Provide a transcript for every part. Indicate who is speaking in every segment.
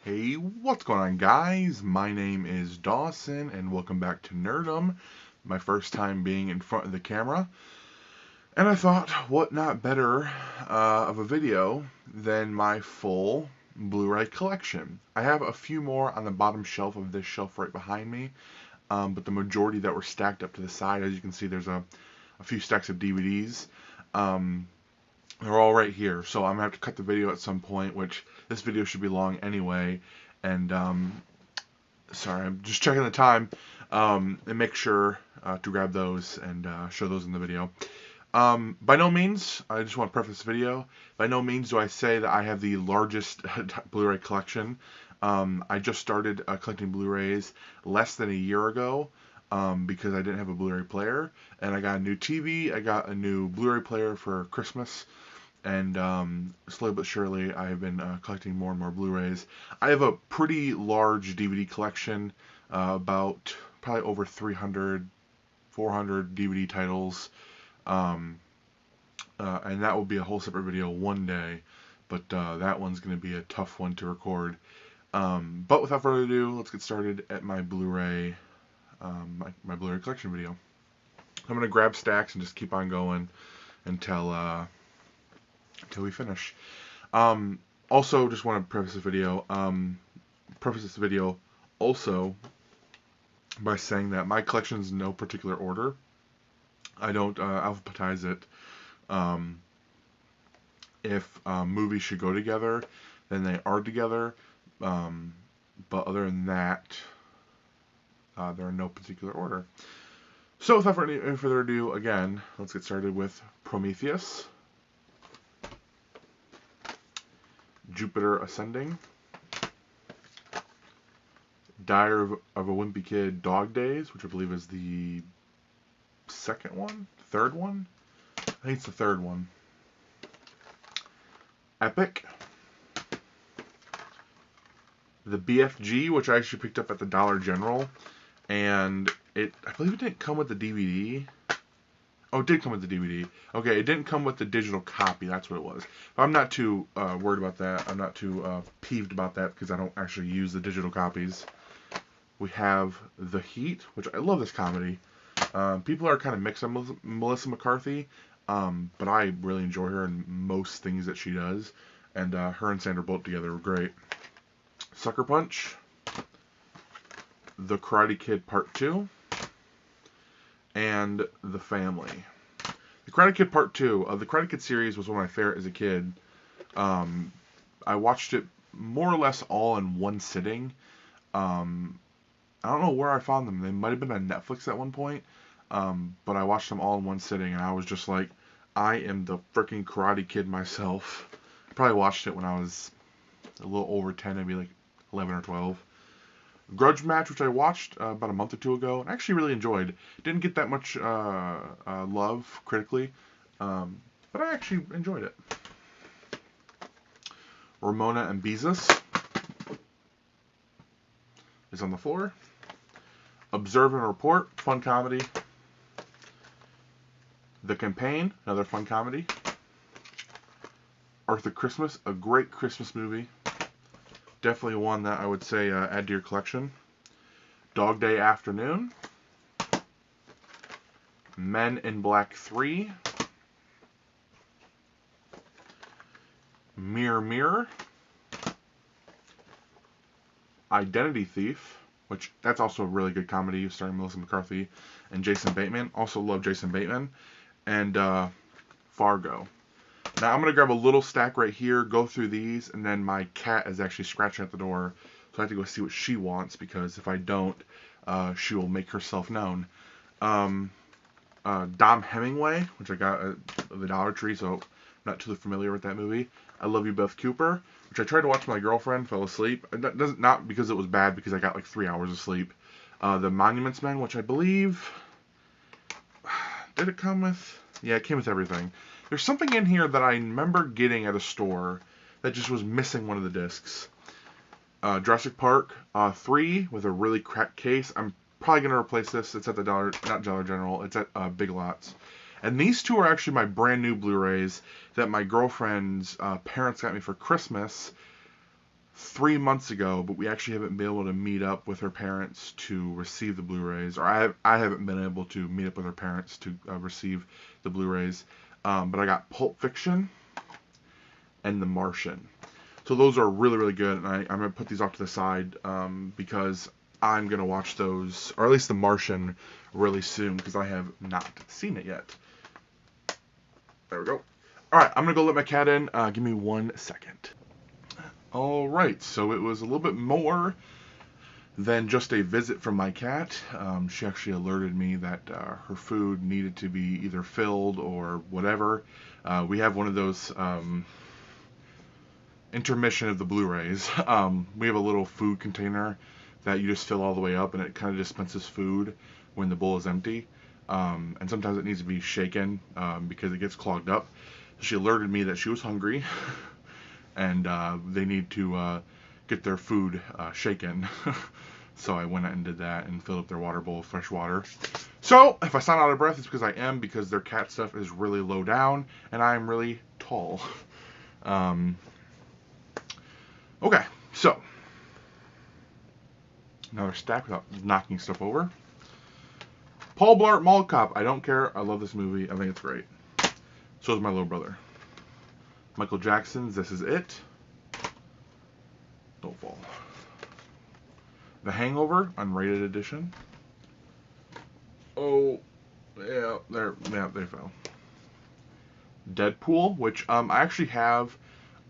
Speaker 1: Hey, what's going on, guys? My name is Dawson, and welcome back to Nerdom. My first time being in front of the camera. And I thought, what not better of a video than my full Blu-ray collection. I have a few more on the bottom shelf of this shelf right behind me, but the majority that were stacked up to the side, as you can see, there's a few stacks of DVDs. Um, they're all right here, so I'm gonna have to cut the video at some point, which this video should be long anyway. And sorry, I'm just checking the time and make sure to grab those and show those in the video. By no means, I just want to preface the video, by no means do I say that I have the largest Blu-ray collection. I just started collecting Blu-rays less than a year ago because I didn't have a Blu-ray player, and I got a new TV, I got a new Blu-ray player for Christmas, and slowly but surely I have been collecting more and more Blu-rays. I have a pretty large DVD collection, about probably over 300, 400 DVD titles, and that will be a whole separate video one day, but that one's going to be a tough one to record. But without further ado, let's get started at my Blu-ray, my Blu-ray collection video. I'm going to grab stacks and just keep on going until we finish. Also, just want to preface this video also by saying that my collection is in no particular order. I don't alphabetize it. If movies should go together, then they are together. But other than that, they're in no particular order. So without any further ado, again, let's get started with Prometheus, Jupiter Ascending, Diary of a Wimpy Kid, Dog Days, which I believe is the third one? I think it's the third one. Epic, the BFG, which I actually picked up at the Dollar General, and I believe it didn't come with the DVD. Oh, it did come with the DVD. Okay, it didn't come with the digital copy. That's what it was. But I'm not too worried about that. I'm not too peeved about that because I don't actually use the digital copies. We have The Heat, which I love this comedy. People are kind of mixed on Melissa McCarthy, but I really enjoy her in most things that she does. And her and Sandra Bullock together were great. Sucker Punch, The Karate Kid Part 2, and The Family. The Karate Kid Part 2, the Karate Kid series was one of my favorite as a kid. I watched it more or less all in one sitting. I don't know where I found them. They might have been on Netflix at one point, but I watched them all in one sitting, and I was just like, I am the freaking Karate Kid myself. I probably watched it when I was a little over 10, maybe like 11 or 12. Grudge Match, which I watched about a month or two ago, and actually really enjoyed. Didn't get that much love critically, but I actually enjoyed it. Ramona and Beezus is on the floor. Observe and Report, fun comedy. The Campaign, another fun comedy. Arthur Christmas, a great Christmas movie. Definitely one that I would say add to your collection. Dog Day Afternoon. Men in Black 3. Mirror Mirror. Identity Thief, which that's also a really good comedy starring Melissa McCarthy and Jason Bateman. Also love Jason Bateman. And Fargo. Now I'm going to grab a little stack right here, go through these, and then my cat is actually scratching at the door, so I have to go see what she wants, because if I don't, she will make herself known. Dom Hemingway, which I got at the Dollar Tree, so I'm not too familiar with that movie. I Love You, Beth Cooper, which I tried to watch with my girlfriend, fell asleep. Not because it was bad, because I got like 3 hours of sleep. The Monuments Men, which I believe... Did it come with... Yeah, it came with everything. There's something in here that I remember getting at a store that just was missing one of the discs. Jurassic Park 3 with a really cracked case. I'm probably going to replace this. It's at the not Dollar General. It's at Big Lots. And these two are actually my brand new Blu-rays that my girlfriend's parents got me for Christmas 3 months ago, but we actually haven't been able to meet up with her parents to receive the Blu-rays, or I haven't been able to meet up with her parents to receive the Blu-rays. But I got Pulp Fiction and The Martian. So those are really, really good, and I'm going to put these off to the side because I'm going to watch those, or at least The Martian, really soon, because I have not seen it yet. There we go. Alright, I'm going to go let my cat in. Give me 1 second. Alright, so it was a little bit more than just a visit from my cat. She actually alerted me that her food needed to be either filled or whatever. We have one of those intermission of the Blu-rays. We have a little food container that you just fill all the way up, and it kind of dispenses food when the bowl is empty. And sometimes it needs to be shaken because it gets clogged up. She alerted me that she was hungry, and they need to get their food shaken. So I went out and did that and filled up their water bowl with fresh water. So if I sound out of breath, it's because I am, because their cat stuff is really low down, and I'm really tall. Okay, so another stack without knocking stuff over. Paul Blart Mall Cop. I don't care. I love this movie. I think it's great. So is my little brother. Michael Jackson's This Is It. Don't fall. The Hangover, unrated edition. Oh, yeah, they fell. Deadpool, which I actually have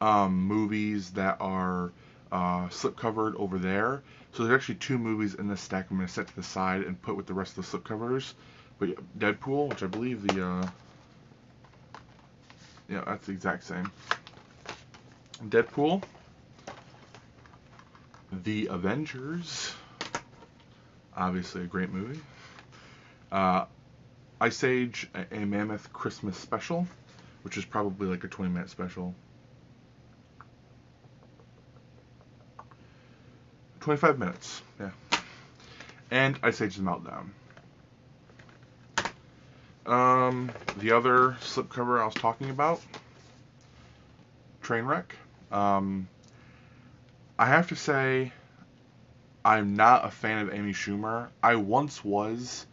Speaker 1: movies that are slipcovered over there. So there's actually 2 movies in this stack I'm going to set to the side and put with the rest of the slipcovers. But yeah, Deadpool, which I believe yeah, that's the exact same. Deadpool. The Avengers. Obviously a great movie. Ice Age, a Mammoth Christmas Special, which is probably like a 20-minute special. 25 minutes, yeah. And Ice Age's Meltdown. The other slipcover I was talking about, Trainwreck. I have to say, I'm not a fan of Amy Schumer. I once was,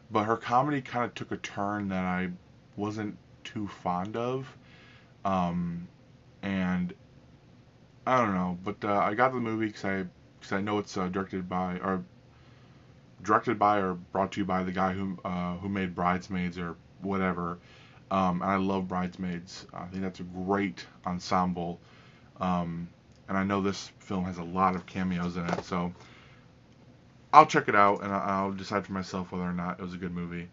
Speaker 1: but her comedy kind of took a turn that I wasn't too fond of. And I don't know, but I got the movie because I know it's directed by or brought to you by the guy who made Bridesmaids or whatever. And I love Bridesmaids. I think that's a great ensemble. And I know this film has a lot of cameos in it, so I'll check it out and I'll decide for myself whether or not it was a good movie.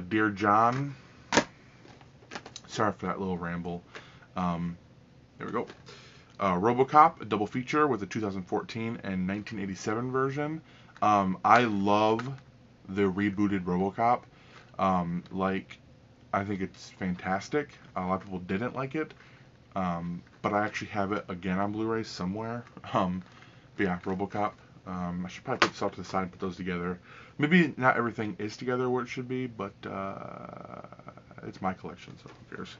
Speaker 1: Dear John. Sorry for that little ramble. There we go. RoboCop, a double feature with the 2014 and 1987 version. I love the rebooted RoboCop. I think it's fantastic. A lot of people didn't like it, but I actually have it again on Blu-ray somewhere. But yeah, RoboCop. I should probably put this off to the side and put those together. Maybe not everything is together where it should be, but it's my collection, so who cares.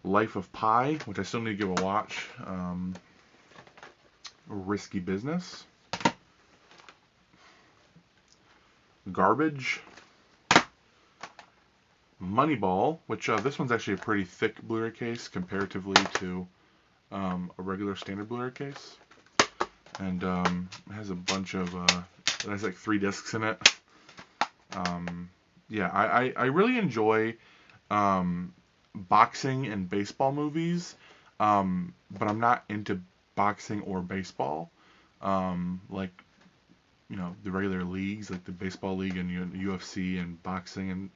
Speaker 1: Life of Pi, which I still need to give a watch. Risky Business. Garbage. Moneyball, which this one's actually a pretty thick Blu-ray case comparatively to a regular standard Blu-ray case. And it has a bunch of, it has like 3 discs in it. Yeah, I really enjoy boxing and baseball movies, but I'm not into boxing or baseball, like, you know, the regular leagues, like the baseball league and UFC and boxing, and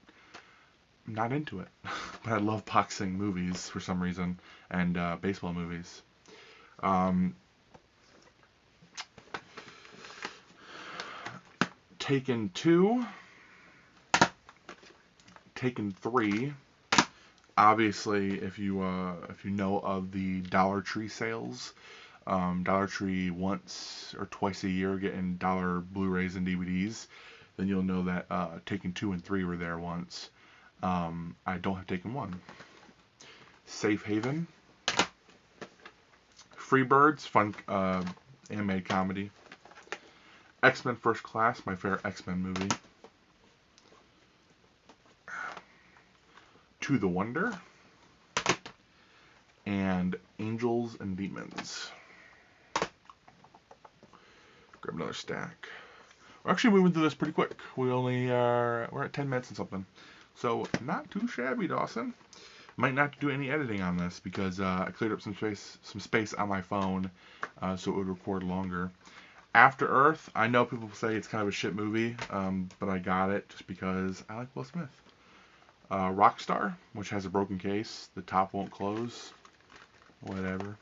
Speaker 1: I'm not into it. But I love boxing movies for some reason, and baseball movies. Taken 2, Taken 3. Obviously, if you know of the Dollar Tree sales, Dollar Tree once or twice a year getting dollar Blu-rays and DVDs, then you'll know that Taken 2 and 3 were there once. I don't have Taken 1. Safe Haven. Freebirds, fun animated comedy. X-Men First Class, my favorite X-Men movie. To the Wonder. And Angels and Demons. Grab another stack. We're actually moving through this pretty quick. We're at 10 minutes and something. So, not too shabby, Dawson. Might not do any editing on this because I cleared up some space on my phone so it would record longer. After Earth, I know people say it's kind of a shit movie, but I got it just because I like Will Smith. Rockstar, which has a broken case. The top won't close. Whatever.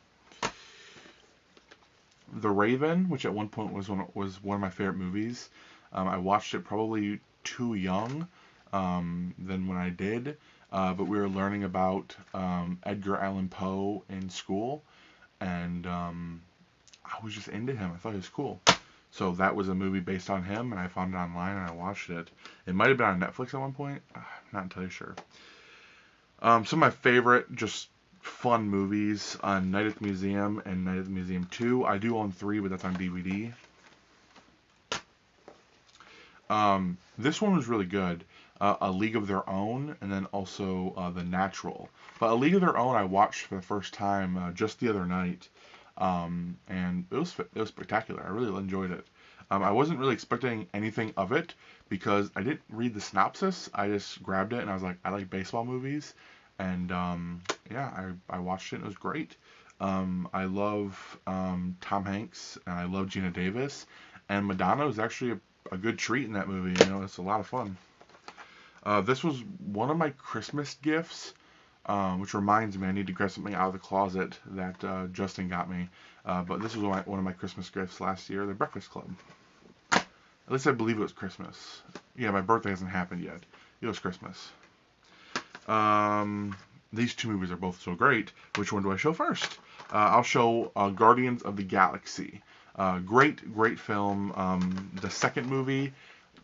Speaker 1: The Raven, which at one point was one of my favorite movies. I watched it probably too young than when I did, but we were learning about Edgar Allan Poe in school, and I was just into him. I thought he was cool. So that was a movie based on him, and I found it online, and I watched it. It might have been on Netflix at one point. I'm not entirely sure. Some of my favorite, just fun movies, Night at the Museum and Night at the Museum 2. I do own 3, but that's on DVD. This one was really good. A League of Their Own, and then also The Natural. But A League of Their Own I watched for the first time just the other night, and it was spectacular. I really enjoyed it. I wasn't really expecting anything of it because I didn't read the synopsis. I just grabbed it and I was like, I like baseball movies, and yeah, I watched it and it was great. I love Tom Hanks and I love Gina Davis, and Madonna was actually a good treat in that movie. You know, it's a lot of fun. This was one of my Christmas gifts, which reminds me I need to grab something out of the closet that Justin got me. But this was one of my Christmas gifts last year, The Breakfast Club. At least I believe it was Christmas. Yeah, my birthday hasn't happened yet. It was Christmas. These two movies are both so great. Which one do I show first? I'll show Guardians of the Galaxy. Great film. The second movie,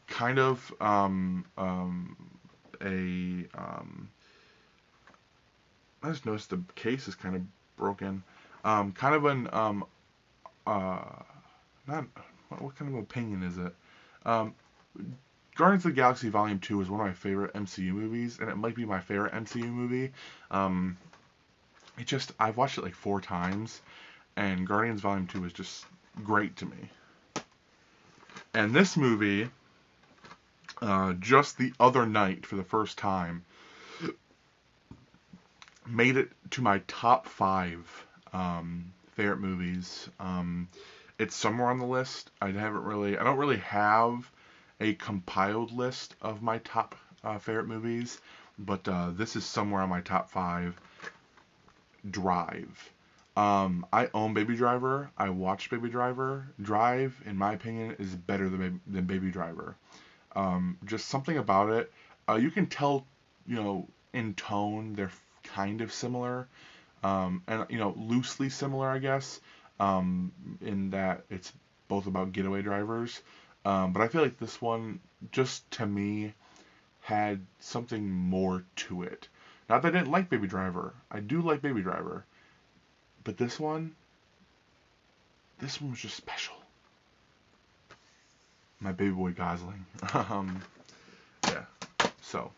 Speaker 1: kind of I just noticed the case is kind of broken. Kind of an not what kind of opinion is it? Guardians of the Galaxy Volume 2 is one of my favorite MCU movies, and it might be my favorite MCU movie. I've watched it like 4 times, and Guardians Volume 2 is just great to me. And this movie, just the other night for the first time, made it to my top 5 favorite movies. It's somewhere on the list. I don't really have a compiled list of my top favorite movies, but this is somewhere on my top 5. Drive. I own Baby Driver. I watched Baby Driver. Drive, in my opinion, is better than Baby Driver. Just something about it. You can tell, in tone, they're kind of similar, and loosely similar, I guess, in that it's both about getaway drivers. But I feel like this one, just to me, had something more to it. Not that I didn't like Baby Driver. I do like Baby Driver. But this one was just special. My baby boy Gosling. Yeah. So.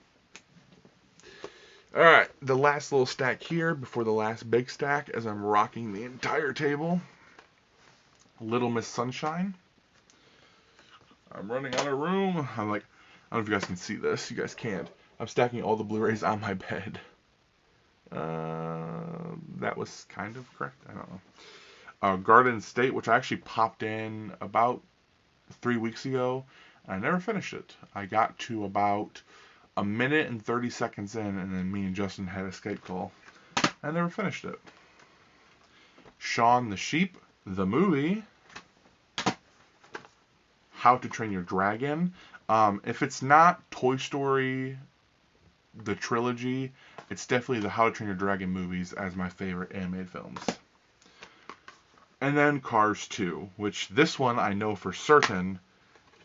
Speaker 1: Alright, the last little stack here before the last big stack as I'm rocking the entire table. Little Miss Sunshine. I'm running out of room. I don't know if you guys can see this. You guys can't. I'm stacking all the Blu-rays on my bed. That was kind of correct. I don't know. Garden State, which I actually popped in about 3 weeks ago. I never finished it. I got to about a minute and 30 seconds in, and then me and Justin had a Skype call. I never finished it. Shaun the Sheep, the movie. How to Train Your Dragon. If it's not Toy Story, the trilogy, it's definitely the How to Train Your Dragon movies as my favorite animated films. And then Cars 2, which this one I know for certain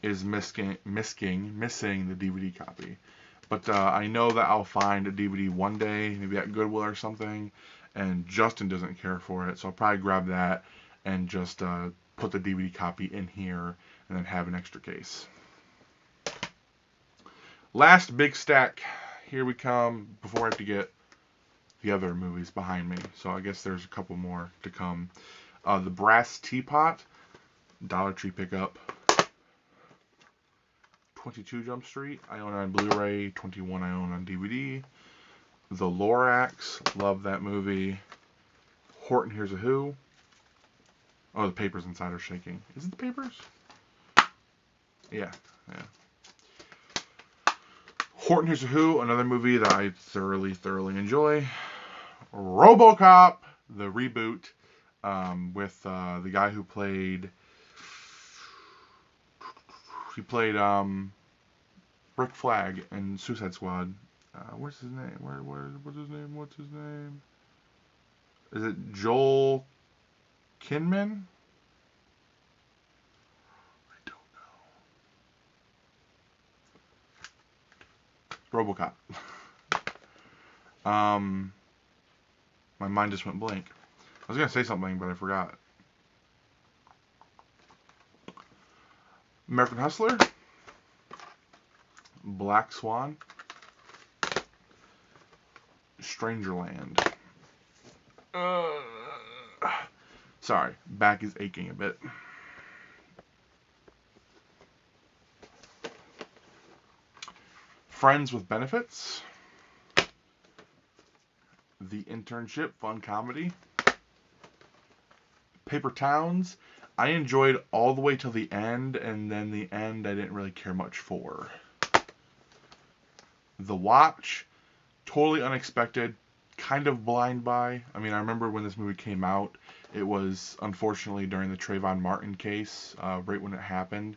Speaker 1: is missing the DVD copy. But I know that I'll find a DVD one day, maybe at Goodwill or something, and Justin doesn't care for it, so I'll probably grab that and just put the DVD copy in here and then have an extra case. Last big stack. Here we come before I have to get the other movies behind me. So I guess there's a couple more to come. The Brass Teapot, Dollar Tree pickup. 22 Jump Street, I own on Blu-ray. 21 I own on DVD. The Lorax, love that movie. Horton Hears a Who. Oh, the papers inside are shaking. Is it the papers? Yeah. Horton Hears a Who, another movie that I thoroughly enjoy. RoboCop, the reboot, with the guy who played Rick Flag in Suicide Squad. What's his name? What's his name? Is it Joel Kinnaman? I don't know. RoboCop. My mind just went blank. I was gonna say something, but I forgot. American Hustler. Black Swan. Strangerland. Sorry, back is aching a bit. Friends with Benefits. The Internship, fun comedy. Paper Towns. I enjoyed all the way till the end, and then the end I didn't really care much for. The Watch. Totally unexpected. Kind of blind buy. I mean, I remember when this movie came out, it was unfortunately during the Trayvon Martin case, right when it happened,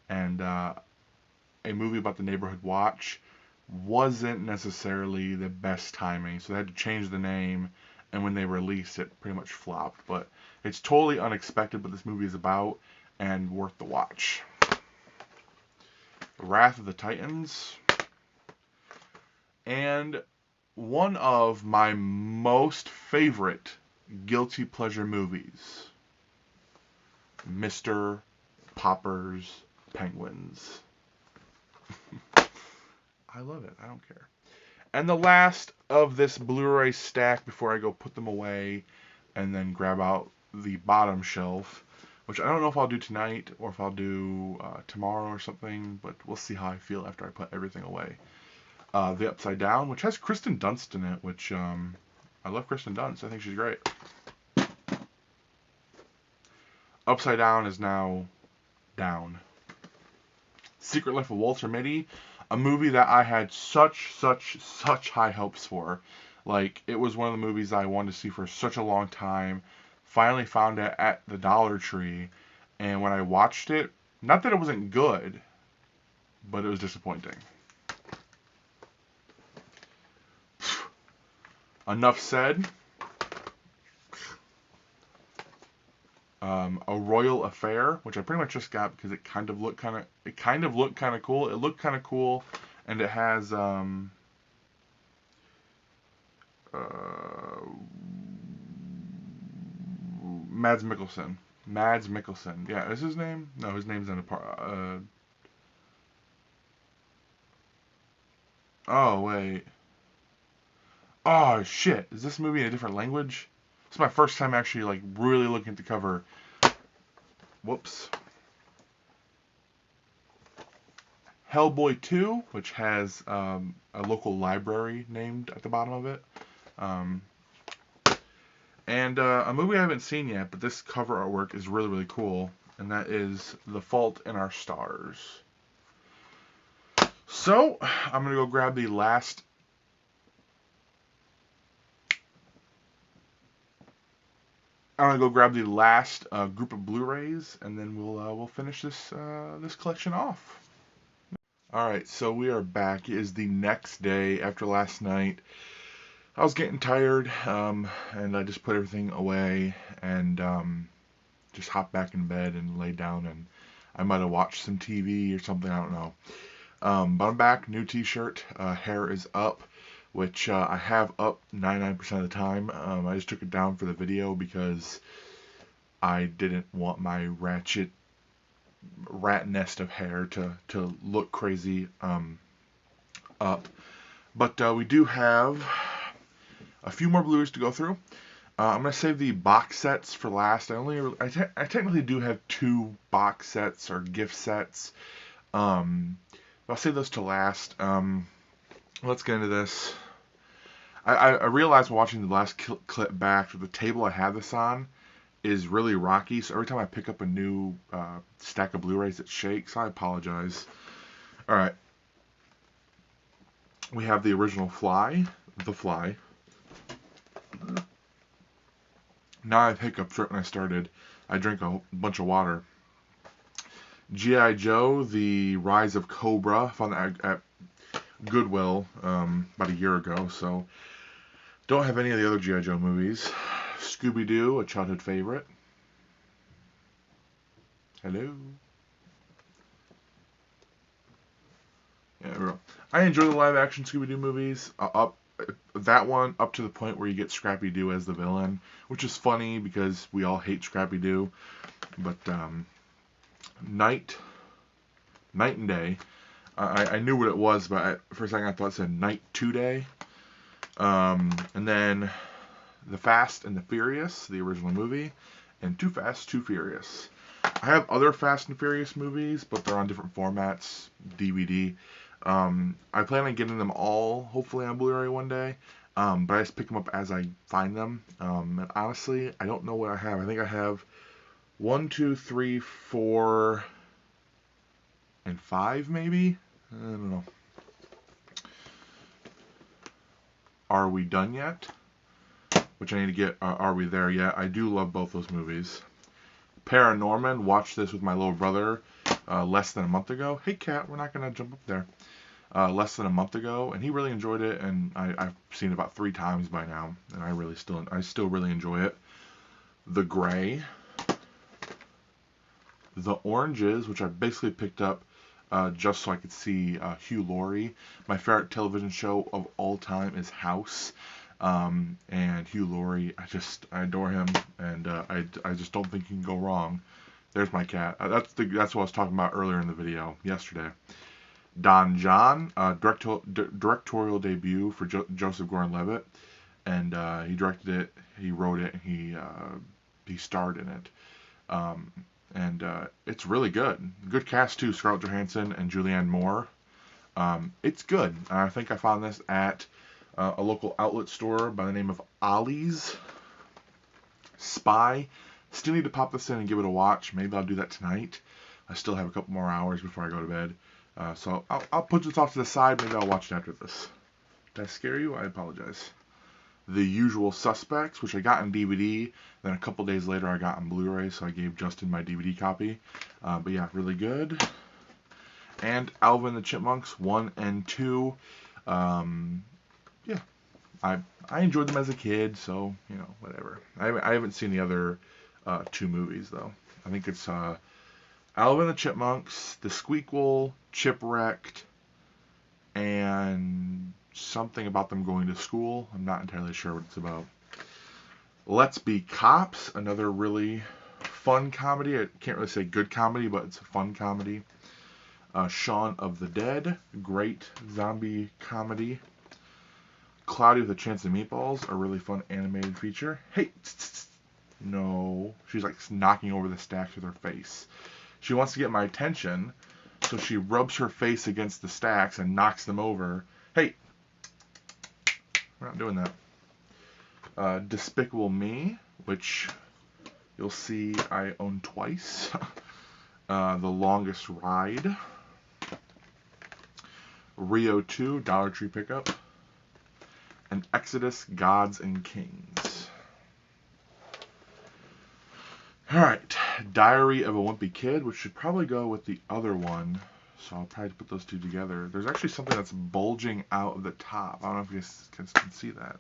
Speaker 1: and a movie about the neighborhood watch wasn't necessarily the best timing, so they had to change the name, and when they released it, pretty much flopped. But it's totally unexpected what this movie is about, and worth the watch. Wrath of the Titans, and one of my most favorite guilty pleasure movies, Mr. Popper's Penguins. I love it. I don't care. And the last of this Blu-ray stack before I go put them away and then grab out the bottom shelf, which I don't know if I'll do tonight or if I'll do tomorrow or something, but we'll see how I feel after I put everything away. The Upside Down, which has Kristen Dunst in it, which I love Kristen Dunst. I think she's great. Upside Down is now down. Secret Life of Walter Mitty, a movie that I had such high hopes for. Like, it was one of the movies I wanted to see for such a long time. Finally found it at the Dollar Tree, and when I watched it, not that it wasn't good, but it was disappointing. Enough Said. A Royal Affair, which I pretty much just got because it kind of looked kind of cool. It looked kind of cool, and it has Mads Mikkelsen. Yeah, is his name? No, his name's in a part. Oh wait. Oh shit! Is this movie in a different language? It's my first time actually like really looking at the cover. Whoops. Hellboy 2, which has a local library named at the bottom of it. And a movie I haven't seen yet, but this cover artwork is really cool, and that is The Fault in Our Stars. So, I'm going to go grab the last group of Blu-rays, and then we'll finish this collection off. All right, so we are back. It is the next day after last night. I was getting tired, and I just put everything away and just hopped back in bed and laid down, and I might have watched some TV or something. I don't know. But I'm back. New T-shirt. Hair is up, which I have up 99% of the time. I just took it down for the video because I didn't want my rat nest of hair to look crazy up. But we do have a few more Blu-rays to go through. I'm gonna save the box sets for last. I technically do have 2 box sets or gift sets. I'll save those to last. Let's get into this. I realized watching the last clip back that the table I had this on is really rocky, so every time I pick up a new stack of Blu-rays, it shakes. I apologize. All right, we have the original Fly, The Fly. Now I have hiccups right when I started. I drank a bunch of water. G.I. Joe, The Rise of Cobra. Found that at Goodwill about a year ago, so don't have any of the other G.I. Joe movies. Scooby-Doo, a childhood favorite. Hello. Yeah, I enjoy the live-action Scooby-Doo movies. That one up to the point where you get Scrappy-Doo as the villain, which is funny because we all hate Scrappy-Doo. But Night and Day. I knew what it was, but for a second I thought it said Night to Day. And then The Fast and the Furious, the original movie, and Too Fast, Too Furious. I have other Fast and Furious movies, but they're on different formats, DVD. I plan on getting them all, hopefully on Blu-ray one day, but I just pick them up as I find them. And honestly, I don't know what I have. I think I have 1, 2, 3, 4, and 5 maybe? I don't know. Are We Done Yet? Which I need to get, Are We There Yet? I do love both those movies. Paranorman, watched this with my little brother less than a month ago. Hey cat, we're not going to jump up there. Less than a month ago, and he really enjoyed it, and I've seen it about 3 times by now, and I still really enjoy it. The Gray, The Oranges, which I basically picked up just so I could see Hugh Laurie. My favorite television show of all time is House, and Hugh Laurie, I adore him, and I just don't think you can go wrong. There's my cat. That's what I was talking about earlier in the video yesterday. Don John, directorial debut for Joseph Gordon-Levitt, and he directed it, he wrote it, he starred in it, and it's really good. Good cast too, Scarlett Johansson and Julianne Moore. It's good. I think I found this at a local outlet store by the name of Ollie's. Spy. Still need to pop this in and give it a watch. Maybe I'll do that tonight. I still have a couple more hours before I go to bed. So I'll put this off to the side. Maybe I'll watch it after this. Did I scare you? I apologize. The Usual Suspects, which I got on DVD. Then a couple days later I got on Blu-ray, so I gave Justin my DVD copy. But yeah, really good. And Alvin and the Chipmunks 1 and 2. Yeah, I enjoyed them as a kid, so whatever. I haven't seen the other 2 movies though. I think it's Alvin and the Chipmunks, The Squeakquel, Chipwrecked, and something about them going to school. I'm not entirely sure what it's about. Let's Be Cops, another really fun comedy. I can't really say good comedy, but it's a fun comedy. Shaun of the Dead, great zombie comedy. Cloudy with a Chance of Meatballs, a really fun animated feature. Hey, no. She's like knocking over the stacks with her face. She wants to get my attention, so she rubs her face against the stacks and knocks them over. Hey, we're not doing that. Despicable Me, which you'll see I own twice. The Longest Ride. Rio 2, Dollar Tree pickup. And Exodus, Gods and Kings. Alright, Diary of a Wimpy Kid, which should probably go with the other one. So I'll probably put those 2 together. There's actually something that's bulging out of the top. I don't know if you guys can see that.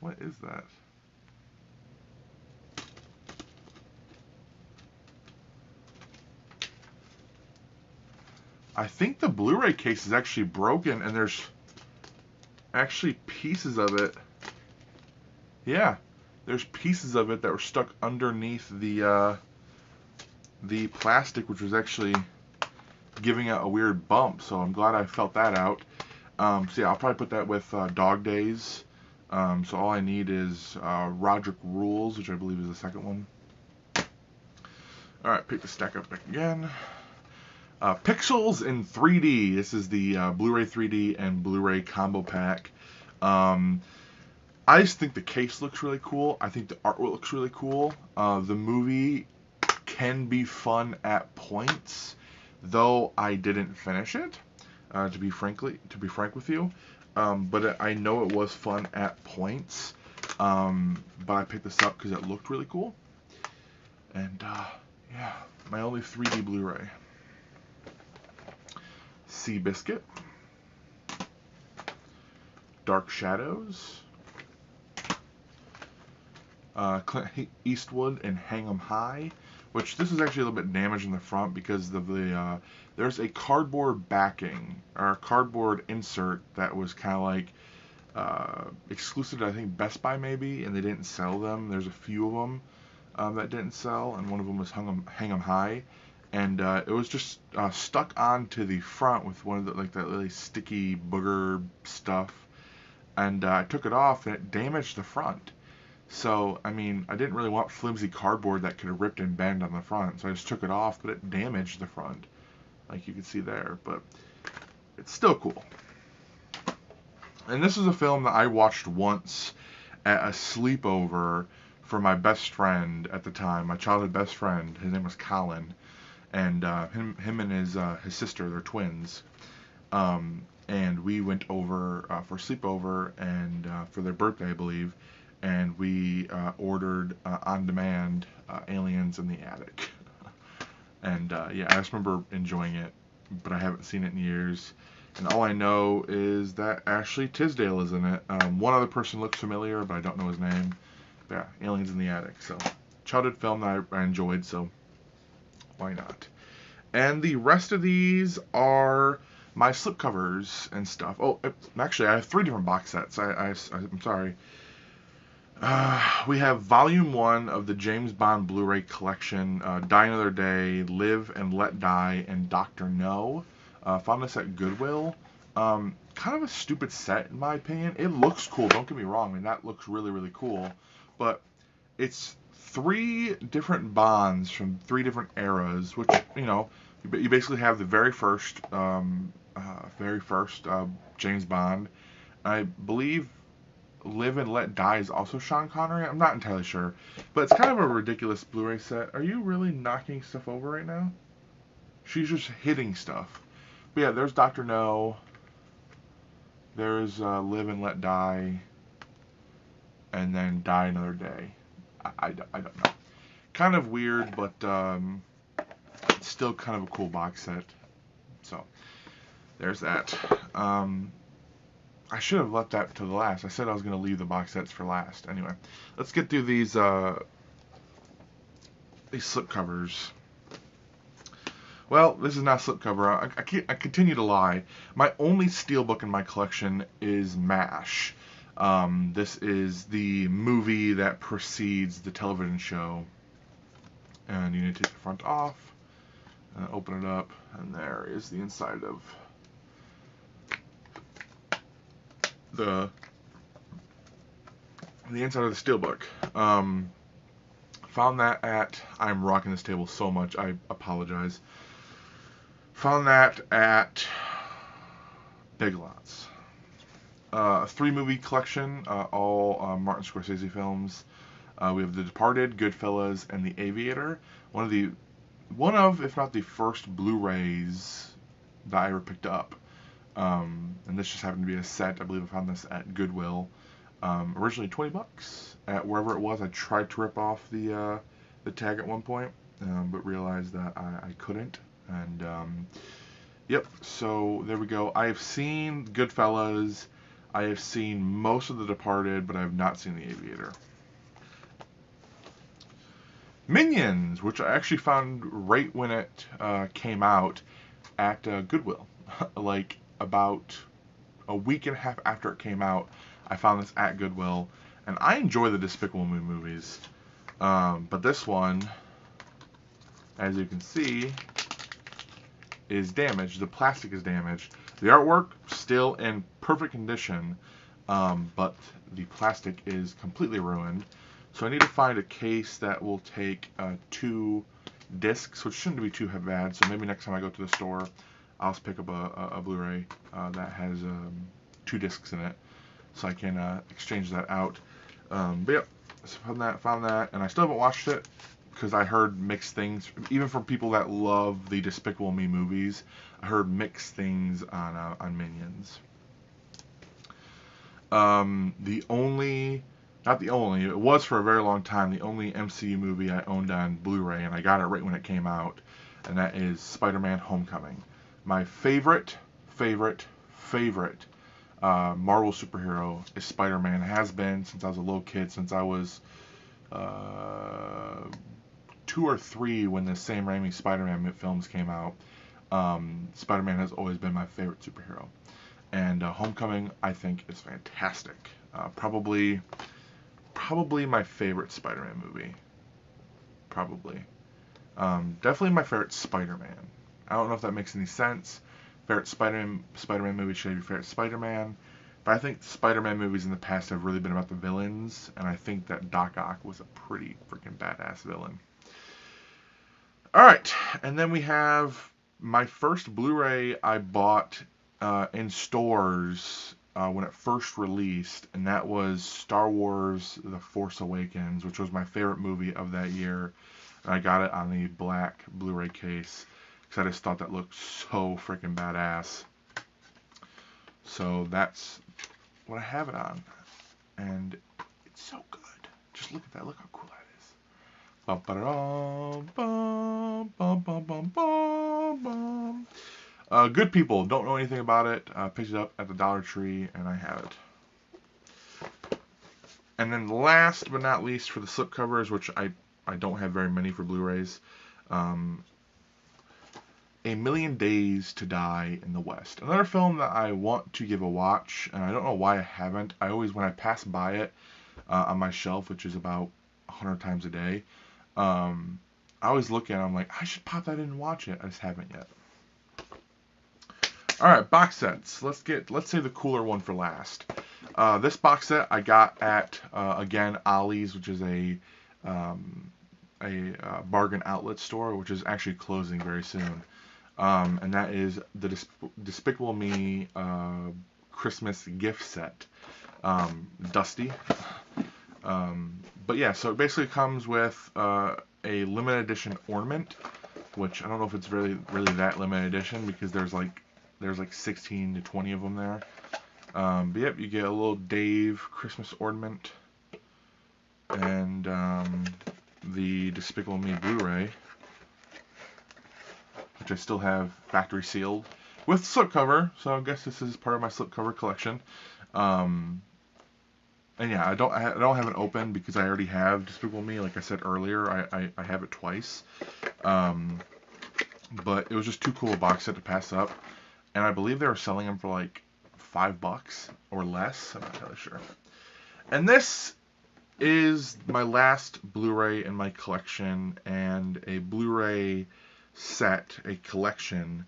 Speaker 1: What is that? I think the Blu-ray case is actually broken, and there's actually pieces of it Yeah, there's pieces of it that were stuck underneath the plastic, which was actually giving it a weird bump. So I'm glad I felt that out. So yeah, I'll probably put that with Dog Days. So all I need is Roderick Rules, which I believe is the second one. All right, pick the stack up back again. Pixels in 3D. This is the Blu-ray 3D and Blu-ray combo pack. I just think the case looks really cool. I think the artwork looks really cool. The movie can be fun at points, though I didn't finish it. To be frank with you, but I know it was fun at points. But I picked this up because it looked really cool. And yeah, my only 3D Blu-ray. Seabiscuit, Dark Shadows, Clint Eastwood and Hang 'em High, which this is actually a little bit damaged in the front because of the there's a cardboard backing or cardboard insert that was kind of like exclusive to, I think, Best Buy maybe, and they didn't sell them. There's a few of them that didn't sell, and one of them was Hang 'em High, and it was just stuck onto the front with one of the, like, that really sticky booger stuff, and I took it off and it damaged the front. So, I mean, I didn't really want flimsy cardboard that could have ripped and bend on the front, so I just took it off, but it damaged the front, like you can see there, but it's still cool. And this is a film that I watched once at a sleepover for my best friend at the time, my childhood best friend. His name was Colin, and him and his sister, they're twins. And we went over for sleepover and for their birthday, I believe, and we ordered on demand Aliens in the Attic. And yeah, I just remember enjoying it, but I haven't seen it in years. And all I know is that Ashley Tisdale is in it. One other person looks familiar, but I don't know his name. But yeah, Aliens in the Attic. So, childhood film that I enjoyed, so why not? And the rest of these are my slipcovers and stuff. Oh, actually, I have 3 different box sets. I'm sorry. We have Volume 1 of the James Bond Blu-ray collection, Die Another Day, Live and Let Die, and Dr. No. Found this at Goodwill. Kind of a stupid set, in my opinion. It looks cool, don't get me wrong. I mean, that looks really, really cool. But it's 3 different Bonds from 3 different eras, which, you know, you basically have the very first James Bond. I believe Live and Let Die is also Sean Connery. I'm not entirely sure. But it's kind of a ridiculous Blu-ray set. Are you really knocking stuff over right now? She's just hitting stuff. But yeah, there's Dr. No. There's Live and Let Die. And then Die Another Day. I don't know. Kind of weird, but it's still kind of a cool box set. So, there's that. I should have left that to the last. I said I was going to leave the box sets for last. Anyway, let's get through these slipcovers. Well, this is not a slipcover. I continue to lie. My only steelbook in my collection is MASH. This is the movie that precedes the television show. And you need to take the front off, and open it up, and there is the inside of the inside of the steelbook. Found that at, I'm rocking this table so much, I apologize. Found that at Big Lots. 3-movie collection, all Martin Scorsese films. We have The Departed, Goodfellas, and The Aviator. One of, if not the first Blu-rays that I ever picked up. And this just happened to be a set. I believe I found this at Goodwill. Originally $20 at wherever it was. I tried to rip off the tag at one point, but realized that I couldn't. And yep, so there we go. I have seen Goodfellas. I have seen most of The Departed, but I have not seen The Aviator. Minions, which I actually found right when it came out at Goodwill. Like about a week and a half after it came out, I found this at Goodwill, And I enjoy the Despicable Me movies. But this one, as you can see, is damaged. The plastic is damaged. The artwork still in perfect condition, but the plastic is completely ruined. So I need to find a case that will take 2 discs, which shouldn't be too bad. So maybe next time I go to the store, I'll just pick up a Blu-ray that has 2 discs in it, so I can exchange that out. But yeah, so found that, and I still haven't watched it because I heard mixed things, even from people that love the Despicable Me movies. I heard mixed things on Minions. It was for a very long time the only MCU movie I owned on Blu-ray, and I got it right when it came out, and that is Spider-Man: Homecoming. My favorite Marvel superhero is Spider-Man. It has been since I was a little kid, since I was 2 or 3 when the Sam Raimi Spider-Man films came out. Spider-Man has always been my favorite superhero. And Homecoming, I think, is fantastic. Probably my favorite Spider-Man movie. Probably. Definitely my favorite Spider-Man. I don't know if that makes any sense. Favorite Spider-Man movie should be favorite Spider-Man. But I think Spider-Man movies in the past have really been about the villains, and I think that Doc Ock was a pretty freaking badass villain. Alright, and then we have my first Blu-ray I bought in stores when it first released, and that was Star Wars The Force Awakens, which was my favorite movie of that year. And I got it on the black Blu-ray case because I just thought that looked so freaking badass. So that's what I have it on, and it's so good. Just look at that. Look how cool that is. Good People, don't know anything about it. Picked it up at the Dollar Tree, and I have it. And then last but not least, for the slipcovers, which I don't have very many for Blu-rays, A Million Days to Die in the West. Another film that I want to give a watch, and I don't know why I haven't. I always, when I pass by it on my shelf, which is about 100 times a day, I always look at it, I'm like, I should pop that in and watch it. I just haven't yet. Alright, box sets. Let's say the cooler one for last. This box set I got at, again, Ollie's, which is a bargain outlet store, which is actually closing very soon. And that is the Despicable Me Christmas gift set. Dusty. But yeah, so it basically comes with a limited edition ornament, which I don't know if it's really that limited edition, because there's like 16 to 20 of them there. But yep, you get a little Dave Christmas ornament, and the Despicable Me Blu-ray, which I still have factory sealed with slipcover. So I guess this is part of my slipcover collection. And yeah, I don't have it open because I already have Despicable Me. Like I said earlier, I have it twice. But it was just too cool a box set to pass up, and I believe they were selling them for like $5 or less. I'm not entirely sure. And this is my last Blu-ray in my collection, and a Blu-ray set, a collection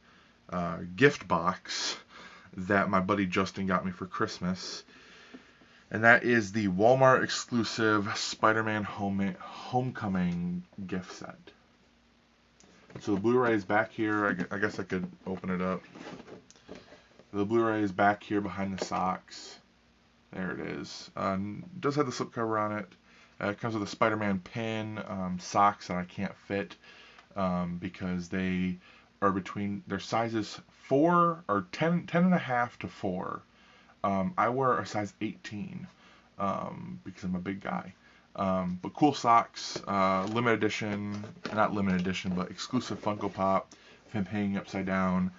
Speaker 1: gift box that my buddy Justin got me for Christmas. And that is the Walmart exclusive Spider-Man Homecoming gift set. So the Blu-ray is back here. I guess I could open it up. The Blu-ray is back here behind the socks. There it is. It does have the slipcover on it. It comes with a Spider-Man pin, socks that I can't fit because they are between, their sizes 4 or 10 and a half to 4. I wear a size 18 because I'm a big guy. But cool socks, limited edition, not limited edition, but exclusive Funko Pop of him hanging upside down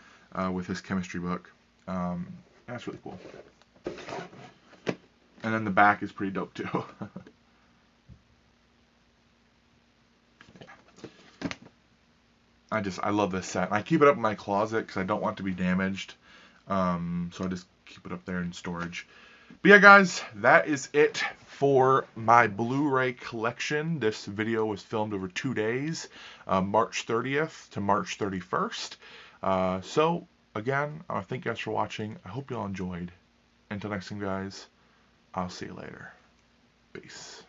Speaker 1: with his chemistry book. That's really cool. And then the back is pretty dope too. I love this set. I keep it up in my closet because I don't want it to be damaged. So I just keep it up there in storage. But yeah, guys, that is it for my Blu-ray collection. This video was filmed over 2 days, March 30th to March 31st. So, again, thank you guys for watching. I hope you all enjoyed. Until next time, guys, I'll see you later. Peace.